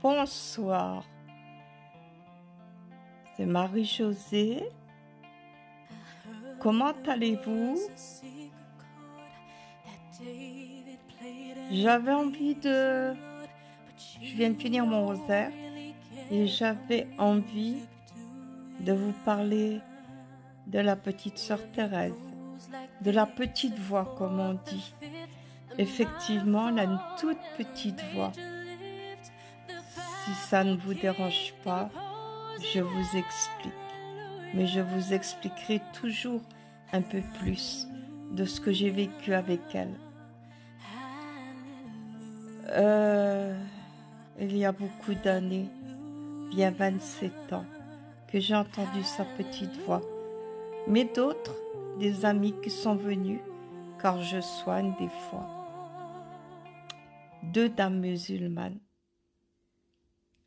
Bonsoir, c'est Marie-Josée. Comment allez-vous? J'avais envie de... Je viens de finir mon rosaire et j'avais envie de vous parler de la petite sœur Thérèse, de la petite voix comme on dit. Effectivement, elle a une toute petite voix. Si ça ne vous dérange pas, je vous explique. Mais je vous expliquerai toujours un peu plus de ce que j'ai vécu avec elle. Il y a beaucoup d'années, bien 27 ans, que j'ai entendu sa petite voix. Mais d'autres, des amis qui sont venus, car je soigne des fois. 2 dames musulmanes.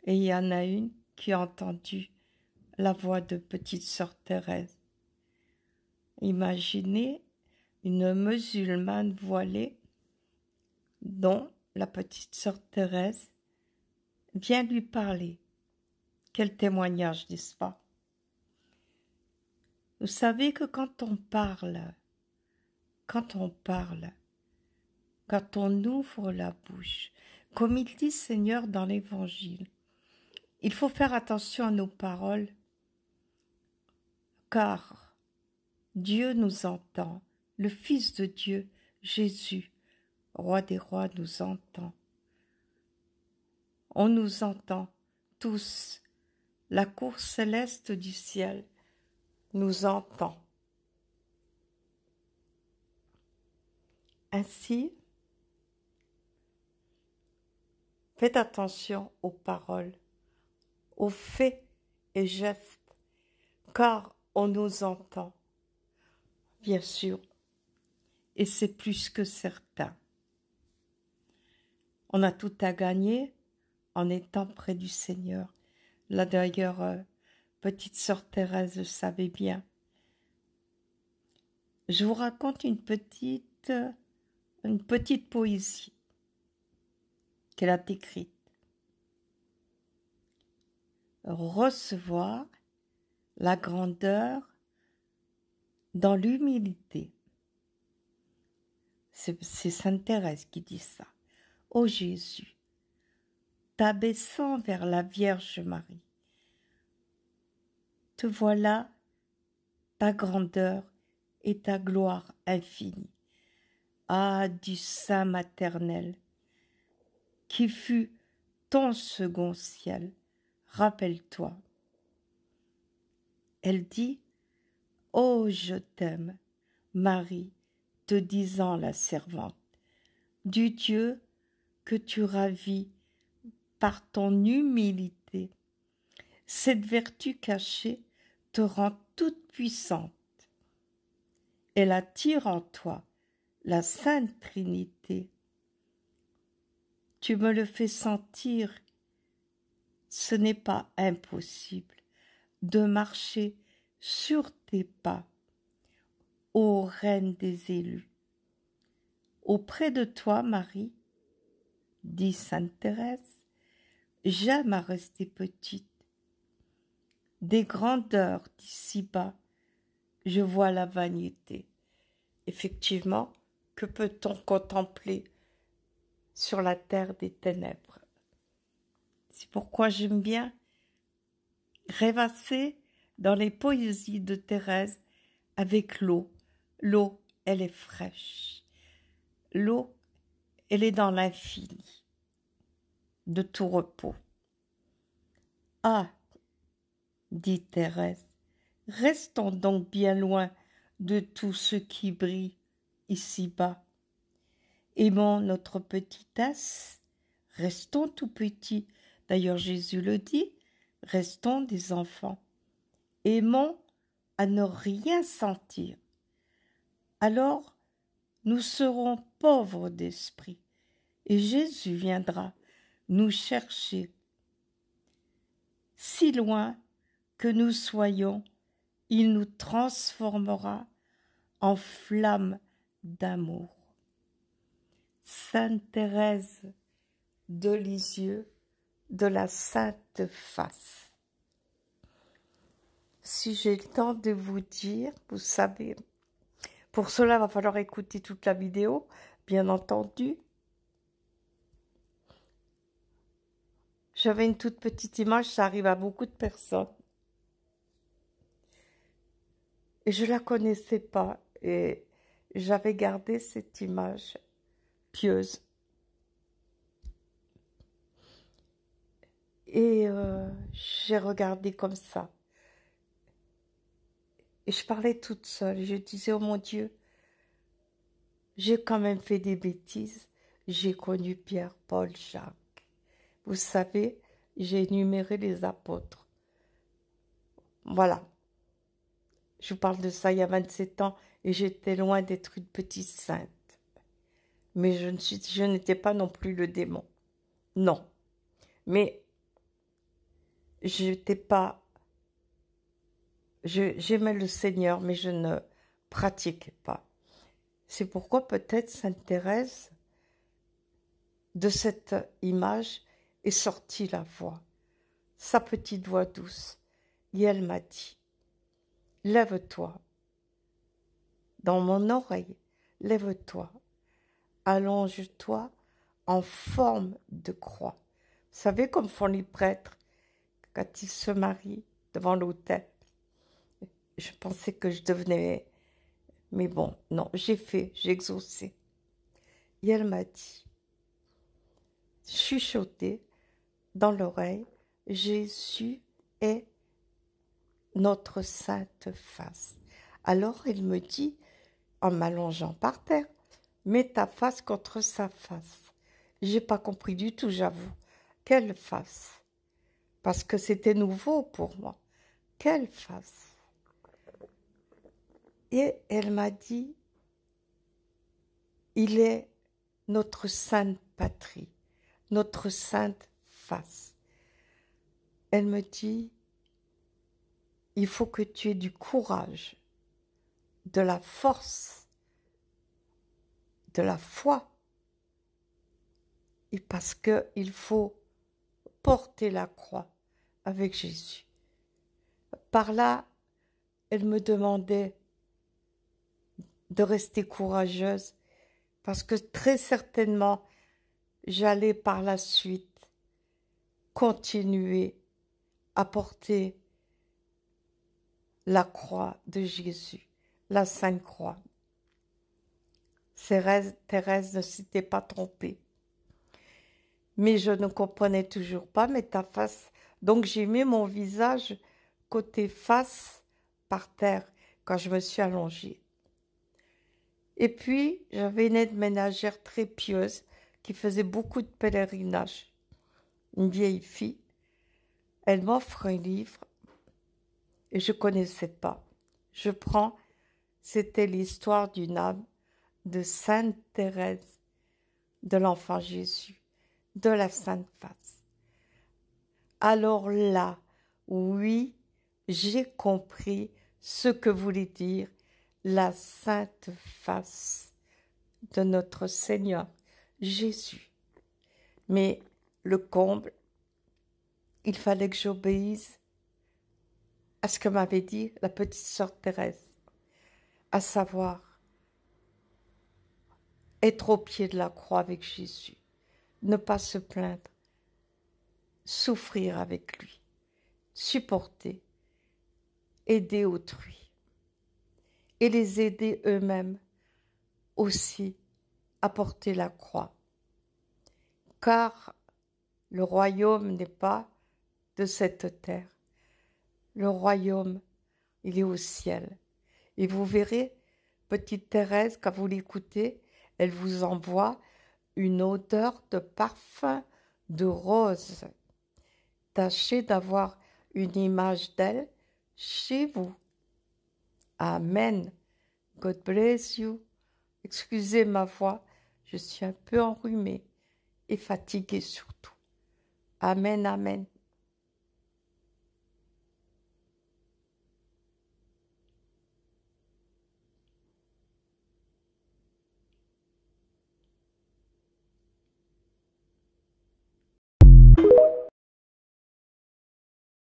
Et il y en a une qui a entendu la voix de petite sœur Thérèse. Imaginez une musulmane voilée dont la petite sœur Thérèse vient lui parler. Quel témoignage, n'est-ce pas? Vous savez que quand on ouvre la bouche, comme il dit Seigneur dans l'Évangile, il faut faire attention à nos paroles, car Dieu nous entend, le Fils de Dieu, Jésus, Roi des rois, nous entend. On nous entend tous, la cour céleste du ciel nous entend. Ainsi, faites attention aux paroles, aux faits et gestes, car on nous entend, bien sûr, et c'est plus que certain. On a tout à gagner en étant près du Seigneur. Là d'ailleurs, petite sœur Thérèse le savait bien. Je vous raconte une petite poésie qu'elle a écrite. Recevoir la grandeur dans l'humilité. C'est Sainte Thérèse qui dit ça. Ô Jésus, t'abaissant vers la Vierge Marie, te voilà ta grandeur et ta gloire infinie. Ah, du sein maternel, qui fut ton second ciel, rappelle-toi. Elle dit, ô je t'aime, Marie, te disant la servante, du Dieu que tu ravis par ton humilité. Cette vertu cachée te rend toute puissante. Elle attire en toi la Sainte Trinité. Tu me le fais sentir, ce n'est pas impossible de marcher sur tes pas, ô Reine des élus. Auprès de toi, Marie, dit Sainte Thérèse, j'aime à rester petite. Des grandeurs d'ici-bas, je vois la vanité. Effectivement, que peut-on contempler sur la terre des ténèbres? C'est pourquoi j'aime bien rêvasser dans les poésies de Thérèse avec l'eau. L'eau, elle est fraîche. L'eau, elle est dans l'infini, de tout repos. Ah, dit Thérèse, restons donc bien loin de tout ce qui brille ici-bas. Aimons notre petitesse, restons tout petits. D'ailleurs, Jésus le dit, restons des enfants. Aimons à ne rien sentir. Alors, nous serons pauvres d'esprit et Jésus viendra nous chercher. Si loin que nous soyons, il nous transformera en flammes d'amour. Sainte Thérèse de Lisieux, de la Sainte Face. Si j'ai le temps de vous dire, vous savez, pour cela, il va falloir écouter toute la vidéo, bien entendu. J'avais une toute petite image, ça arrive à beaucoup de personnes. Et je ne la connaissais pas, et j'avais gardé cette image pieuse. Et j'ai regardé comme ça. Et je parlais toute seule. Je disais, oh mon Dieu, j'ai quand même fait des bêtises. J'ai connu Pierre, Paul, Jacques. Vous savez, j'ai énuméré les apôtres. Voilà. Je vous parle de ça il y a 27 ans et j'étais loin d'être une petite sainte. Mais je n'étais pas non plus le démon. Non. Mais j'étais pas... J'aimais le Seigneur, mais je ne pratiquais pas. C'est pourquoi peut-être Sainte Thérèse, de cette image, est sortie la voix, sa petite voix douce. Et elle m'a dit, lève-toi, dans mon oreille, lève-toi, allonge-toi en forme de croix. Vous savez comme font les prêtres quand ils se marient devant l'autel. Je pensais que je devenais... Mais bon, non, j'ai exaucé. Et elle m'a dit, chuchotée dans l'oreille, Jésus est notre Sainte Face. Alors elle me dit, en m'allongeant par terre, mets ta face contre sa face. J'ai pas compris du tout, j'avoue. Quelle face? Parce que c'était nouveau pour moi. Quelle face? Et elle m'a dit, il est notre sainte patrie, notre sainte face. Elle me dit, il faut que tu aies du courage, de la force, de la foi. Et parce qu'il faut porter la croix avec Jésus. Par là, elle me demandait de rester courageuse parce que très certainement, j'allais par la suite continuer à porter la croix de Jésus, la Sainte Croix. Thérèse ne s'était pas trompée. Mais je ne comprenais toujours pas, mais ta face... Donc j'ai mis mon visage côté face par terre quand je me suis allongée. Et puis, j'avais une aide ménagère très pieuse qui faisait beaucoup de pèlerinage. Une vieille fille. Elle m'offre un livre et je ne connaissais pas. Je prends, c'était l'histoire d'une âme de Sainte Thérèse, de l'Enfant Jésus, de la Sainte Face. Alors là, oui, j'ai compris ce que voulait dire la Sainte Face de notre Seigneur Jésus. Mais le comble, il fallait que j'obéisse à ce que m'avait dit la petite sœur Thérèse, à savoir être au pied de la croix avec Jésus, ne pas se plaindre, souffrir avec lui, supporter, aider autrui et les aider eux-mêmes aussi à porter la croix. Car le royaume n'est pas de cette terre. Le royaume, il est au ciel. Et vous verrez, petite Thérèse, quand vous l'écoutez, elle vous envoie une odeur de parfum de rose. Tâchez d'avoir une image d'elle chez vous. Amen. God bless you. Excusez ma voix, je suis un peu enrhumée et fatiguée surtout. Amen, amen.